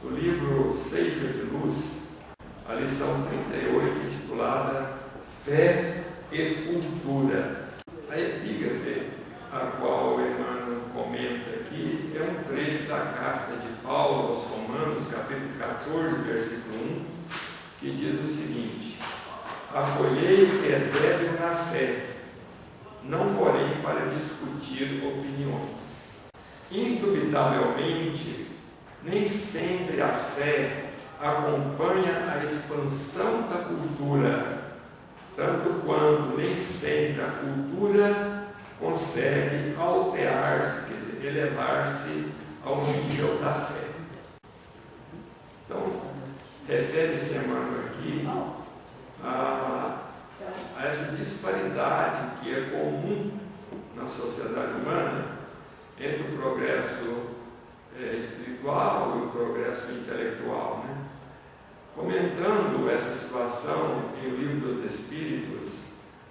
do livro Ceifa de Luz, a lição 38, intitulada Fé e Cultura. A epígrafe a qual Emmanuel comenta aqui é um trecho da carta de Paulo aos Romanos, capítulo 14, versículo 1, que diz o seguinte: acolhei o que é débil na fé, não porém para discutir opiniões. Indubitavelmente, nem sempre a fé acompanha a expansão da cultura, tanto quanto nem sempre a cultura consegue alterar-se, quer dizer, elevar-se ao nível da fé. Então, refere-se, Emmanuel, aqui a essa disparidade que é comum na sociedade humana entre o progresso espiritual e o progresso intelectual, né? Comentando essa situação em O Livro dos Espíritos,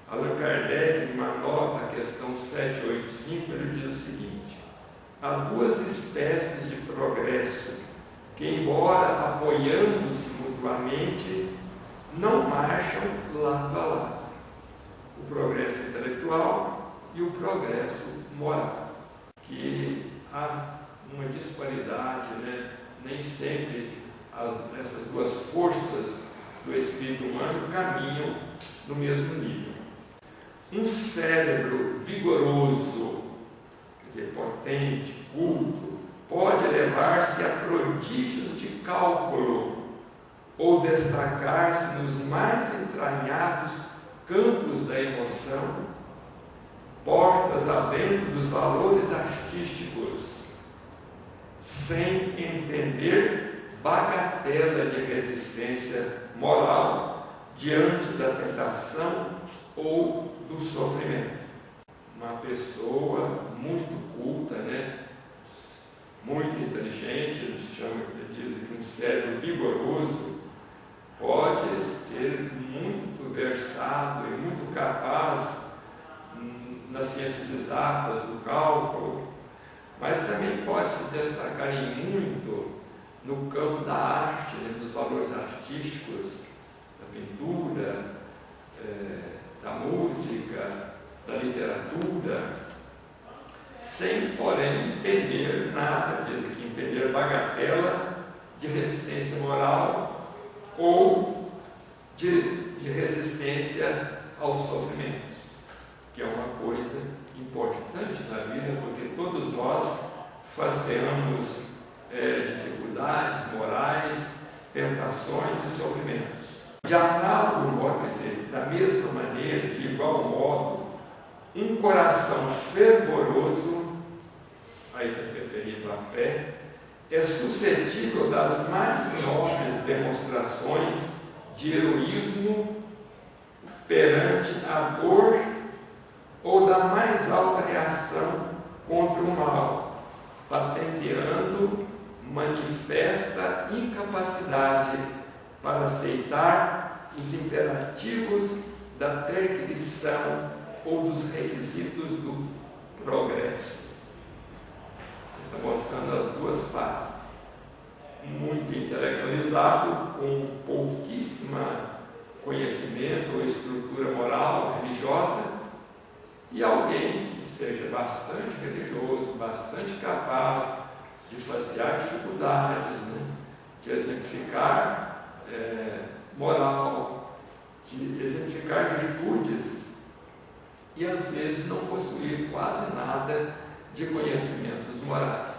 Allan Kardec, em uma nota, a questão 785, ele diz o seguinte: há duas espécies de progresso que, embora apoiando-se mutuamente, não marcham lado a lado: o progresso intelectual e o progresso moral. Que há uma disparidade, né? Nem sempre essas duas forças do espírito humano caminham no mesmo nível. Um cérebro vigoroso, quer dizer, potente, culto, pode elevar-se a prodígios de cálculo ou destacar-se nos mais entranhados campos da emoção, portas adentro dos valores artísticos, sem entender bagatela de resistência moral diante da tentação ou do sofrimento. Uma pessoa muito culta, né? Muito inteligente, dizem que um cérebro vigoroso, pode ser muito versado e muito capaz nas ciências exatas, do cálculo, mas também pode se destacar em muito no campo da arte, né, dos valores artísticos, da pintura, da música, da literatura, sem, porém, entender nada, dizem que entender bagatela de resistência moral ou de resistência aos sofrimentos, que é uma coisa importante na vida, porque todos nós faceamos dificuldades morais, tentações e sofrimentos. De análogo modo, quer dizer, da mesma maneira, de igual modo, um coração fervoroso, aí está se referindo à fé, é suscetível das mais nobres demonstrações de heroísmo perante a dor ou da mais alta reação contra o mal, patenteando manifesta incapacidade para aceitar os imperativos da perquisição ou dos requisitos do progresso. Está mostrando as duas partes. Muito intelectualizado, com pouquíssima conhecimento ou estrutura moral, religiosa, e alguém que seja bastante religioso, bastante capaz de facear dificuldades, né? De exemplificar moral, de exemplificar virtudes, e às vezes não possuir quase nada de conhecimentos morais.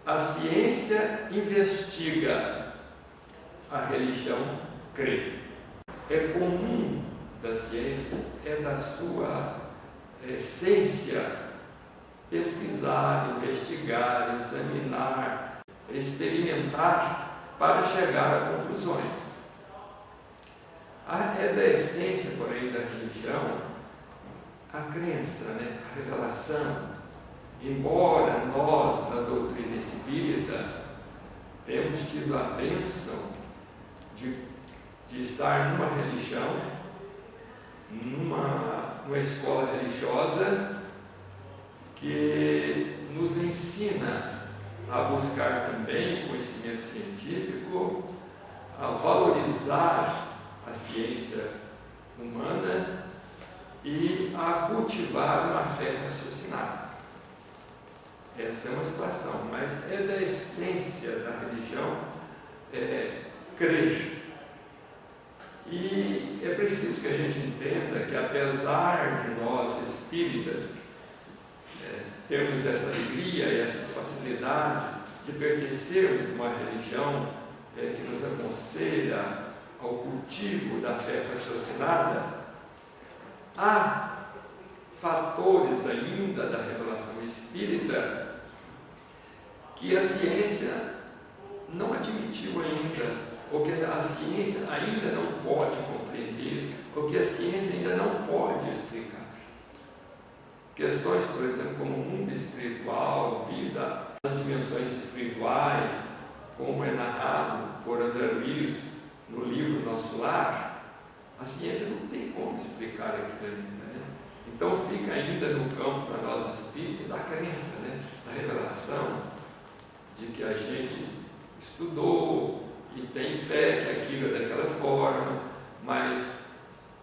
A ciência investiga, a religião crê. É comum da ciência, é da sua essência, pesquisar, investigar, examinar, experimentar para chegar a conclusões. É da essência, porém, da religião a crença, né? A revelação. Embora nós, da doutrina espírita, temos tido a bênção de estar numa religião, numa escola religiosa que nos ensina a buscar também conhecimento científico, a valorizar a ciência humana e a cultivar uma fé raciocinada. Essa é uma situação, mas é da essência da religião crer. E é preciso que a gente entenda que, apesar de nós espíritas termos essa alegria e essa facilidade de pertencermos a uma religião que nos aconselha ao cultivo da fé raciocinada, há fatores ainda da revelação espírita que a ciência não admitiu ainda, ou que a ciência ainda não pode compreender, ou que a ciência ainda não pode explicar. Questões, por exemplo, como o mundo espiritual, vida, as dimensões espirituais, como é narrado por André Luiz no livro Nosso Lar, a ciência não tem como explicar aquilo ainda, né? Então fica ainda no campo para nós espíritos da crença, né? Da revelação, de que a gente estudou e tem fé que aquilo é daquela forma, mas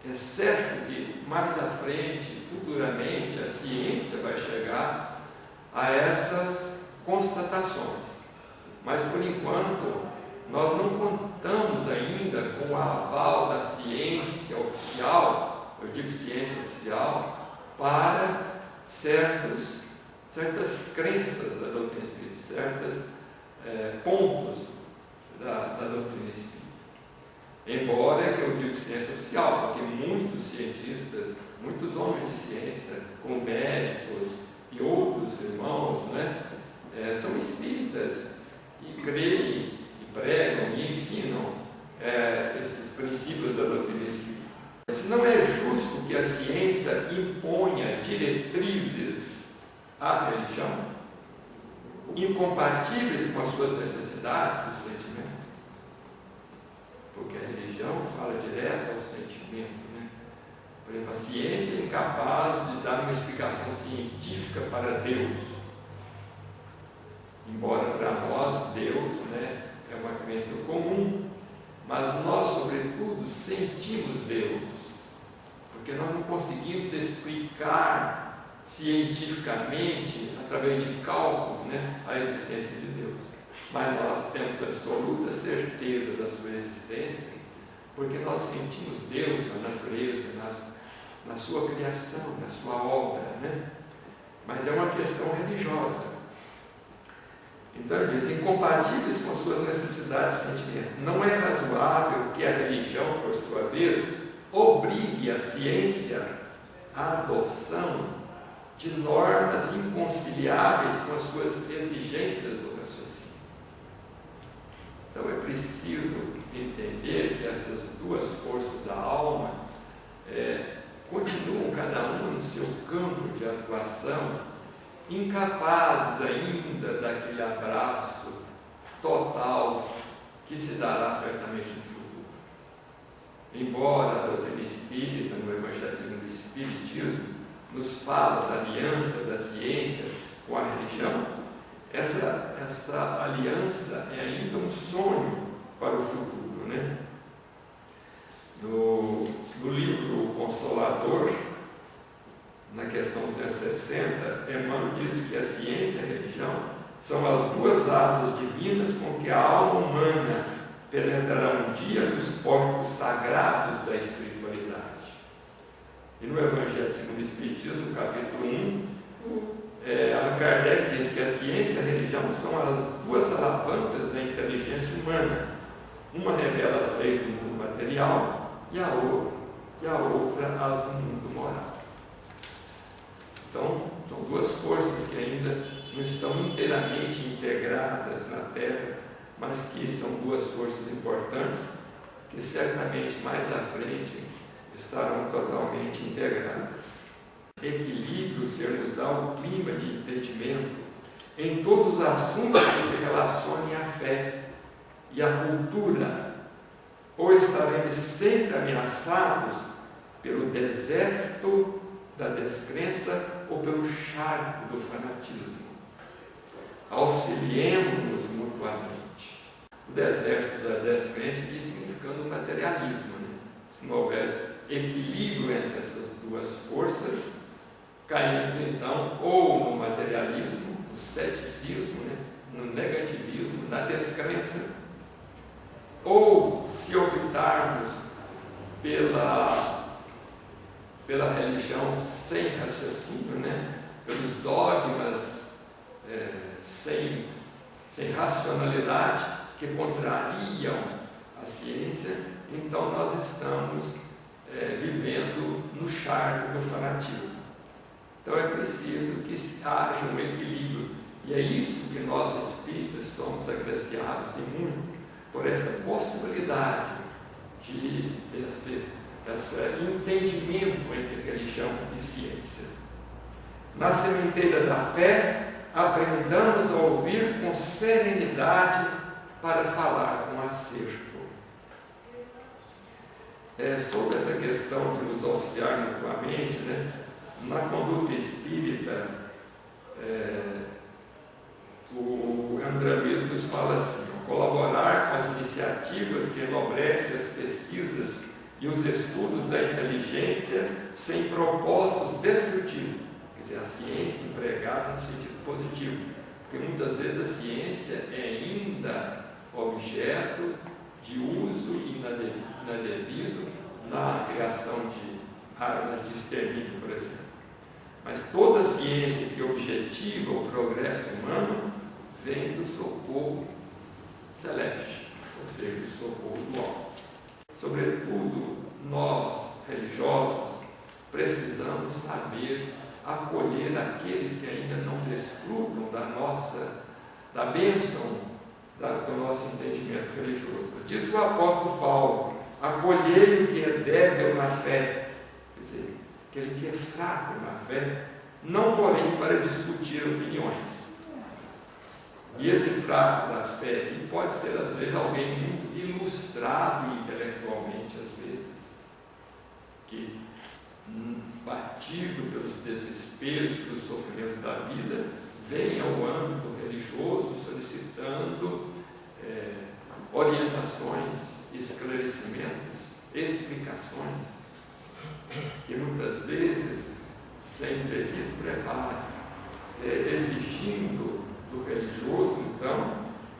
é certo que mais à frente, futuramente, a ciência vai chegar a essas constatações. Mas, por enquanto, nós não contamos ainda com o aval da ciência oficial, eu digo ciência oficial, para certas crenças da doutrina espírita, certos pontos da doutrina espírita. Embora que eu digo ciência oficial, porque muitos cientistas, muitos homens de ciência, como médicos e outros irmãos, são espíritas e creem, e pregam e ensinam esses princípios da doutrina espírita. Se não é justo que a ciência imponha diretrizes à religião, incompatíveis com as suas necessidades do sentimento, porque a religião fala direto ao sentimento, né? Por exemplo, a ciência é incapaz de dar uma explicação científica para Deus, embora para nós Deus, é uma crença comum, mas nós, sobretudo, sentimos Deus, porque nós não conseguimos explicar cientificamente, através de cálculos, a existência de Deus. Mas nós temos absoluta certeza da sua existência, porque nós sentimos Deus na natureza, na sua criação, na sua obra, Mas é uma questão religiosa. Então ele diz, incompatíveis com suas necessidades de sentimento. Não é razoável que a religião, por sua vez, obrigue a ciência à adoção de normas inconciliáveis com as suas exigências do raciocínio. Então é preciso entender que essas duas forças da alma continuam cada uma no seu campo de atuação, incapazes ainda daquele abraço total que se dará certamente no futuro. Embora a doutrina espírita, no Evangelho segundo o Espiritismo, nos fala da aliança da ciência com a religião, essa aliança é ainda um sonho para o futuro, No livro Consolador, na questão 260, Emmanuel diz que a ciência e a religião são as duas asas divinas com que a alma humana penetrará um dia nos pórticos sagrados da espiritualidade. E no Evangelho segundo o Espiritismo, no capítulo 1, Allan Kardec diz que a ciência e a religião são as duas alavancas da inteligência humana. Uma revela as leis do mundo material e a outra as do mundo moral. Então, são duas forças que ainda não estão inteiramente integradas na Terra, mas que são duas forças importantes, que certamente mais à frente estarão totalmente integradas. Equilíbrio ser-nos-á o clima de entendimento em todos os assuntos que se relacionem à fé e à cultura, ou estaremos sempre ameaçados pelo deserto da descrença ou pelo charco do fanatismo. Auxiliemos-nos mutuamente. o deserto da descrença e significando o materialismo. Né? Se não houver equilíbrio entre essas duas forças, caímos então ou no materialismo, no ceticismo, né? No negativismo, na descrença, ou se optarmos pela religião sem raciocínio, né? Pelos dogmas sem racionalidade, que contrariam a ciência, então nós estamos vivendo no charco do fanatismo. Então é preciso que haja um equilíbrio, e é isso que nós espíritas somos agraciados e muito, por essa possibilidade de esse entendimento entre religião e ciência. Na sementeira da fé, aprendamos a ouvir com serenidade para falar com acerto. Sobre essa questão de nos auxiliar mutuamente, né, na conduta espírita, o André Luiz nos fala assim: colaborar com as iniciativas que enobrecem as pesquisas e os estudos da inteligência sem propósitos destrutivos. Quer dizer, a ciência empregada no sentido positivo, porque muitas vezes a ciência é ainda objeto de uso inadequado na criação de armas de extermínio, por exemplo. Mas toda ciência que objetiva o progresso humano vem do socorro celeste, ou seja, do socorro do alto. Sobretudo, nós, religiosos, precisamos saber acolher aqueles que ainda não desfrutam da bênção do nosso entendimento religioso. Diz o apóstolo Paulo: acolher o que é débil na fé, quer dizer, aquele que é fraco na fé, não porém para discutir opiniões. E esse fraco da fé, que pode ser às vezes alguém muito ilustrado intelectualmente, às vezes, que batido pelos desesperos, pelos sofrimentos da vida, vem ao âmbito religioso solicitando orientações, esclarecimentos, explicações, e muitas vezes sem devido preparo, exigindo do religioso, então,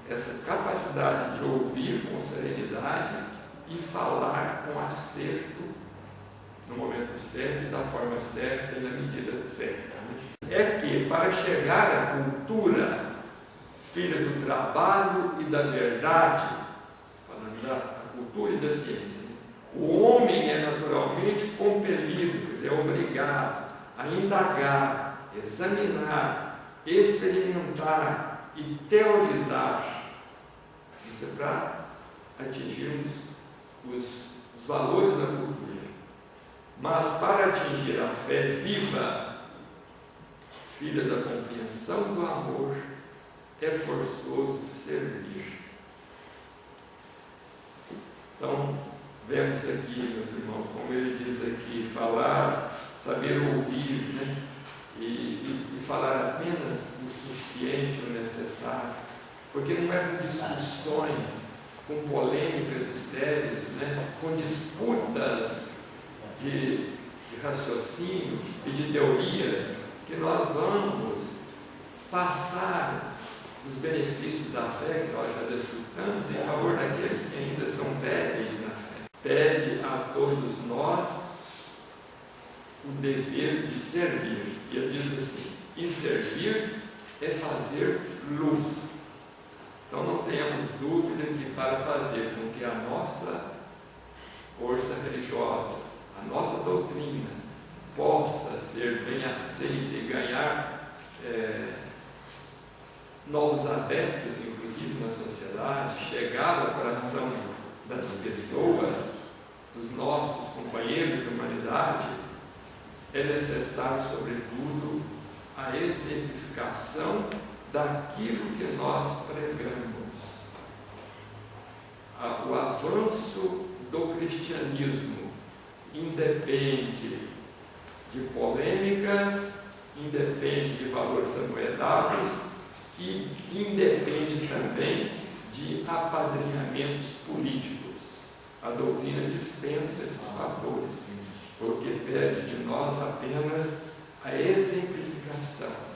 essa capacidade de ouvir com serenidade e falar com acerto no momento certo e da forma certa e na medida certa. É que, para chegar à cultura, filha do trabalho e da verdade, falando da cultura e da ciência, o homem é naturalmente compelido, quer dizer, é obrigado a indagar, examinar, experimentar e teorizar. Isso é para atingirmos os valores da cultura. Mas para atingir a fé viva, filha da compreensão do amor, é forçoso servir. Então, vemos aqui, meus irmãos, como ele diz aqui, falar, saber ouvir, né? E falar apenas o suficiente, o necessário, porque não é com discussões, com polêmicas estéreis, né? Com disputas de raciocínio e de teorias, que nós vamos passar os benefícios da fé, que nós já desfrutamos, em favor daqueles que ainda são débeis na fé. Pede a todos nós o dever de servir. E ele diz assim: e servir é fazer luz. Então não tenhamos dúvida que para fazer com que a nossa força religiosa, a nossa doutrina, possa ser bem aceita e ganhar novos adeptos, inclusive na sociedade, chegar ao coração das pessoas, dos nossos companheiros de humanidade, é necessário, sobretudo, a exemplificação daquilo que nós pregamos. O avanço do cristianismo independe de polêmicas, independe de valores amoedados e independe também de apadrinhamentos políticos. A doutrina dispensa esses fatores, porque pede de nós apenas a exemplificação